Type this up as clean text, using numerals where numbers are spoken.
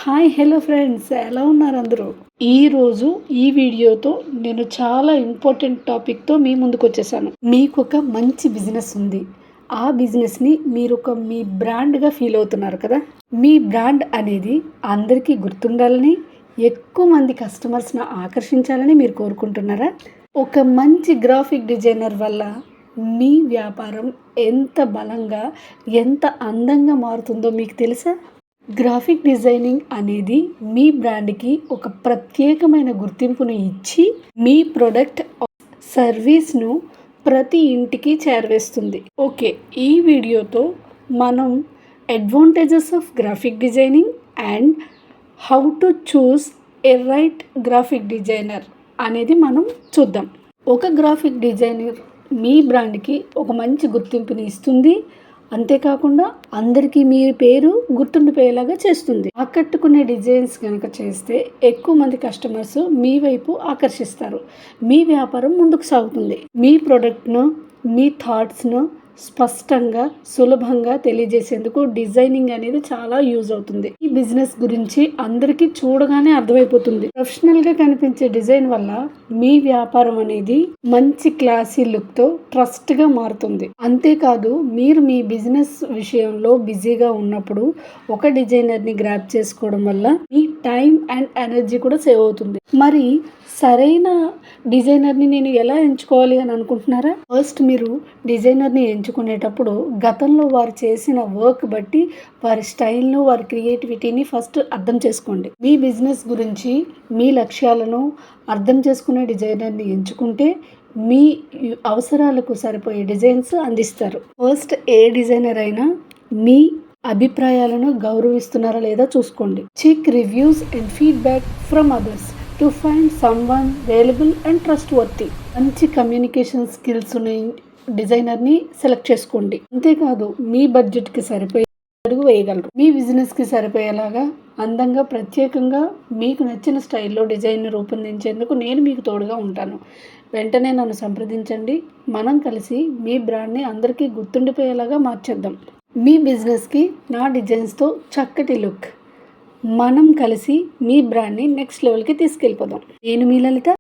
Hi hello friends, ఎలా ఉన్నారు అందరూ? ఈరోజు ఈ వీడియోతో నేను చాలా ఇంపార్టెంట్ టాపిక్తో మీ ముందుకు వచ్చేసాను. మీకు ఒక మంచి బిజినెస్ ఉంది. ఆ బిజినెస్ని మీరు మీ బ్రాండ్గా ఫీల్ అవుతున్నారు కదా. మీ బ్రాండ్ అనేది అందరికీ గుర్తుండాలని, ఎక్కువ మంది కస్టమర్స్ని ఆకర్షించాలని మీరు కోరుకుంటున్నారా? ఒక మంచి గ్రాఫిక్ డిజైనర్ వల్ల మీ వ్యాపారం ఎంత బలంగా, ఎంత అందంగా మారుతుందో మీకు తెలుసా? గ్రాఫిక్ డిజైనింగ్ అనేది మీ బ్రాండ్కి ఒక ప్రత్యేకమైన గుర్తింపును ఇచ్చి మీ ప్రోడక్ట్ సర్వీస్ను ప్రతి ఇంటికి చేరవేస్తుంది. ఓకే, ఈ వీడియోతో మనం advantages of graphic designing and how to choose A right graphic designer అనేది మనం చూద్దాం. ఒక గ్రాఫిక్ డిజైనర్ మీ బ్రాండ్కి ఒక మంచి గుర్తింపుని ఇస్తుంది. అంతేకాకుండా అందరికీ మీ పేరు గుర్తుండిపోయేలాగా చేస్తుంది. ఆకట్టుకునే డిజైన్స్ కనుక చేస్తే ఎక్కువ మంది కస్టమర్స్ మీ వైపు ఆకర్షిస్తారు. మీ వ్యాపారం ముందుకు సాగుతుంది. మీ ప్రోడక్ట్ను, మీ థాట్స్ను స్పష్టంగా, సులభంగా తెలియజేసేందుకు డిజైనింగ్ అనేది చాలా యూజ్ అవుతుంది. ఈ బిజినెస్ గురించి అందరికీ చూడగానే అర్థమైపోతుంది. ప్రొఫెషనల్గా కనిపించే డిజైన్ వల్ల మీ వ్యాపారం అనేది మంచి క్లాసీ లుక్తో ట్రస్ట్గా మారుతుంది. అంతేకాదు, మీరు మీ బిజినెస్ విషయంలో బిజీగా ఉన్నప్పుడు ఒక డిజైనర్ని గ్రాప్ చేసుకోవడం వల్ల మీ టైం అండ్ ఎనర్జీ కూడా సేవ్ అవుతుంది. మరి సరైన డిజైనర్ని నేను ఎలా ఎంచుకోవాలి అని అనుకుంటున్నారా? ఫస్ట్ మీరు డిజైనర్ని ఎంచుకునేటప్పుడు గతంలో వారు చేసిన వర్క్ బట్టి వారి స్టైల్ను, వారి క్రియేటివిటీని ఫస్ట్ అర్థం చేసుకోండి. మీ బిజినెస్ గురించి, మీ లక్ష్యాలను అర్థం చేసుకునే డిజైనర్ని ఎంచుకుంటే మీ అవసరాలకు సరిపోయే డిజైన్స్ అందిస్తారు. ఫస్ట్ ఏ డిజైనర్ అయినా మీ అభిప్రాయాలను గౌరవిస్తున్నారా లేదా చూసుకోండి. Check reviews and feedback from others to find someone reliable and trustworthy. మంచి కమ్యూనికేషన్ స్కిల్స్ ఉన్న డిజైనర్ని సెలెక్ట్ చేసుకోండి. అంతేకాదు, మీ బడ్జెట్కి సరిపోయే అడుగు వేయగలరు. మీ బిజినెస్కి సరిపోయేలాగా అందంగా, ప్రత్యేకంగా మీకు నచ్చిన స్టైల్లో డిజైన్ రూపొందించేందుకు నేను మీకు తోడుగా ఉంటాను. వెంటనే నన్ను సంప్రదించండి. మనం కలిసి మీ బ్రాండ్ని అందరికీ గుర్తుండిపోయేలాగా మార్చేద్దాం. మీ బిజినెస్కి నా డిజైన్స్తో చక్కటి లుక్. మనం కలిసి మీ బ్రాండ్ని నెక్స్ట్ లెవెల్కి తీసుకెళ్ళిపోదాం. నేను మీ లలిత.